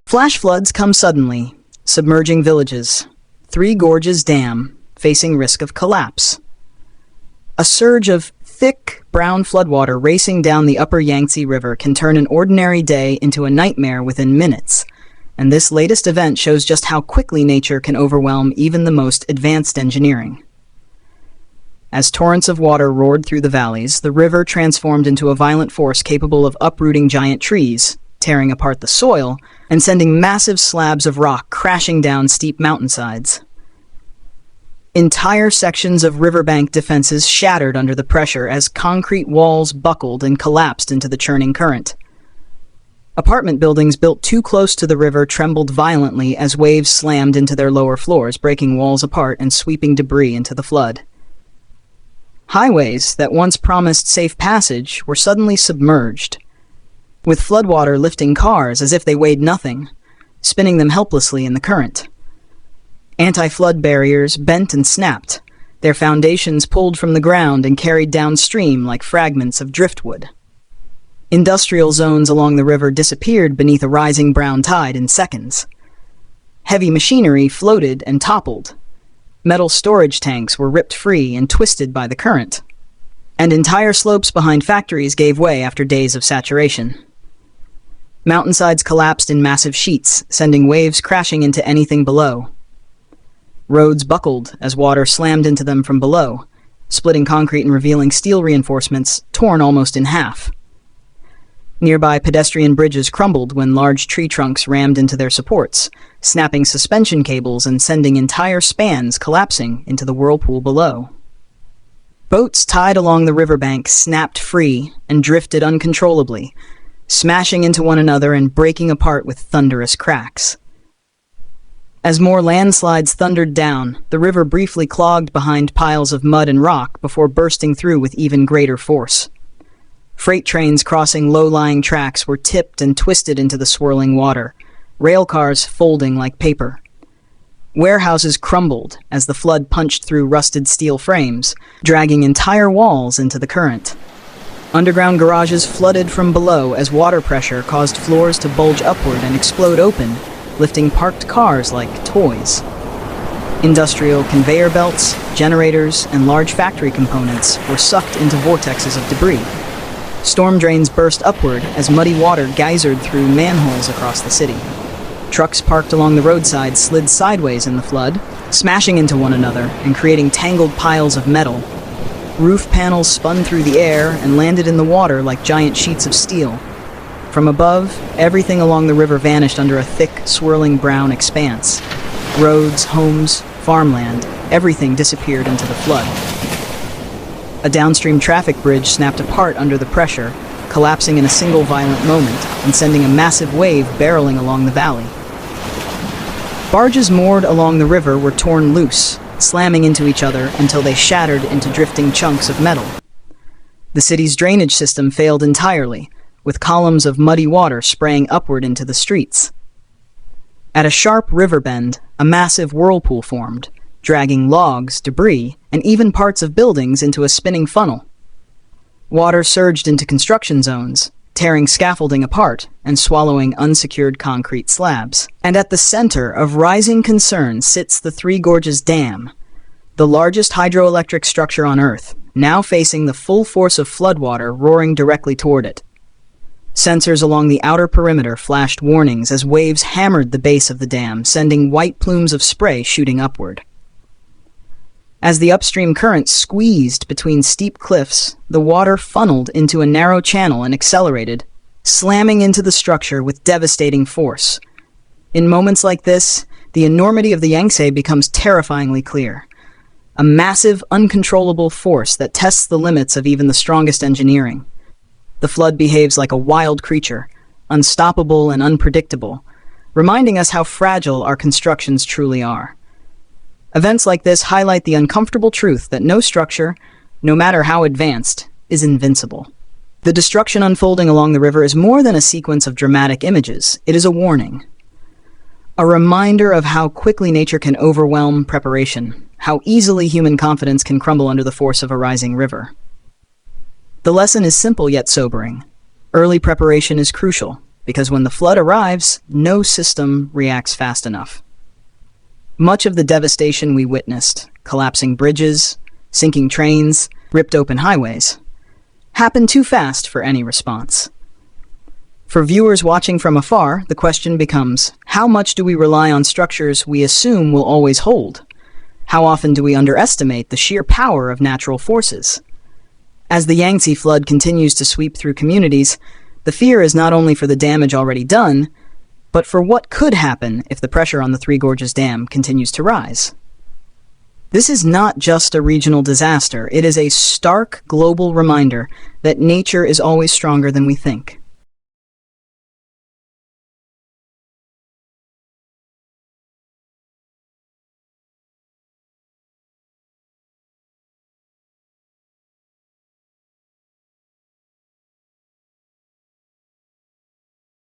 Flash floods come suddenly, submerging villages. Three Gorges Dam, facing risk of collapse. A surge of thick, brown floodwater racing down the upper Yangtze River can turn an ordinary day into a nightmare within minutes, and this latest event shows just how quickly nature can overwhelm even the most advanced engineering. As torrents of water roared through the valleys, the river transformed into a violent force capable of uprooting giant trees, tearing apart the soil, and sending massive slabs of rock crashing down steep mountainsides. Entire sections of riverbank defenses shattered under the pressure as concrete walls buckled and collapsed into the churning current. Apartment buildings built too close to the river trembled violently as waves slammed into their lower floors, breaking walls apart and sweeping debris into the flood. Highways that once promised safe passage were suddenly submerged, with floodwater lifting cars as if they weighed nothing, spinning them helplessly in the current. Anti-flood barriers bent and snapped, their foundations pulled from the ground and carried downstream like fragments of driftwood. Industrial zones along the river disappeared beneath a rising brown tide in seconds. Heavy machinery floated and toppled. Metal storage tanks were ripped free and twisted by the current, and entire slopes behind factories gave way after days of saturation. Mountainsides collapsed in massive sheets, sending waves crashing into anything below. Roads buckled as water slammed into them from below, splitting concrete and revealing steel reinforcements torn almost in half. Nearby pedestrian bridges crumbled when large tree trunks rammed into their supports, snapping suspension cables and sending entire spans collapsing into the whirlpool below. Boats tied along the riverbank snapped free and drifted uncontrollably, smashing into one another and breaking apart with thunderous cracks. As more landslides thundered down, the river briefly clogged behind piles of mud and rock before bursting through with even greater force. Freight trains crossing low-lying tracks were tipped and twisted into the swirling water, rail cars folding like paper. Warehouses crumbled as the flood punched through rusted steel frames, dragging entire walls into the current. Underground garages flooded from below as water pressure caused floors to bulge upward and explode open, lifting parked cars like toys. Industrial conveyor belts, generators, and large factory components were sucked into vortexes of debris. Storm drains burst upward as muddy water geysered through manholes across the city. Trucks parked along the roadside slid sideways in the flood, smashing into one another and creating tangled piles of metal. Roof panels spun through the air and landed in the water like giant sheets of steel. From above, everything along the river vanished under a thick, swirling brown expanse. Roads, homes, farmland, everything disappeared into the flood. A downstream traffic bridge snapped apart under the pressure, collapsing in a single violent moment and sending a massive wave barreling along the valley. Barges moored along the river were torn loose, slamming into each other until they shattered into drifting chunks of metal. The city's drainage system failed entirely, with columns of muddy water spraying upward into the streets. At a sharp river bend, a massive whirlpool formed, dragging logs, debris, and even parts of buildings into a spinning funnel. Water surged into construction zones, tearing scaffolding apart and swallowing unsecured concrete slabs. And at the center of rising concern sits the Three Gorges Dam, the largest hydroelectric structure on Earth, now facing the full force of floodwater roaring directly toward it. Sensors along the outer perimeter flashed warnings as waves hammered the base of the dam, sending white plumes of spray shooting upward. As the upstream current squeezed between steep cliffs, the water funneled into a narrow channel and accelerated, slamming into the structure with devastating force. In moments like this, the enormity of the Yangtze becomes terrifyingly clear. A massive, uncontrollable force that tests the limits of even the strongest engineering. The flood behaves like a wild creature, unstoppable and unpredictable, reminding us how fragile our constructions truly are. Events like this highlight the uncomfortable truth that no structure, no matter how advanced, is invincible. The destruction unfolding along the river is more than a sequence of dramatic images. It is a warning. A reminder of how quickly nature can overwhelm preparation, how easily human confidence can crumble under the force of a rising river. The lesson is simple yet sobering. Early preparation is crucial. because when the flood arrives, no system reacts fast enough. Much of the devastation we witnessed, collapsing bridges, sinking trains, ripped open highways, happened too fast for any response. For viewers watching from afar, the question becomes, how much do we rely on structures we assume will always hold? How often do we underestimate the sheer power of natural forces? As the Yangtze flood continues to sweep through communities, the fear is not only for the damage already done, but for what could happen if the pressure on the Three Gorges Dam continues to rise. This is not just a regional disaster, it is a stark global reminder that nature is always stronger than we think.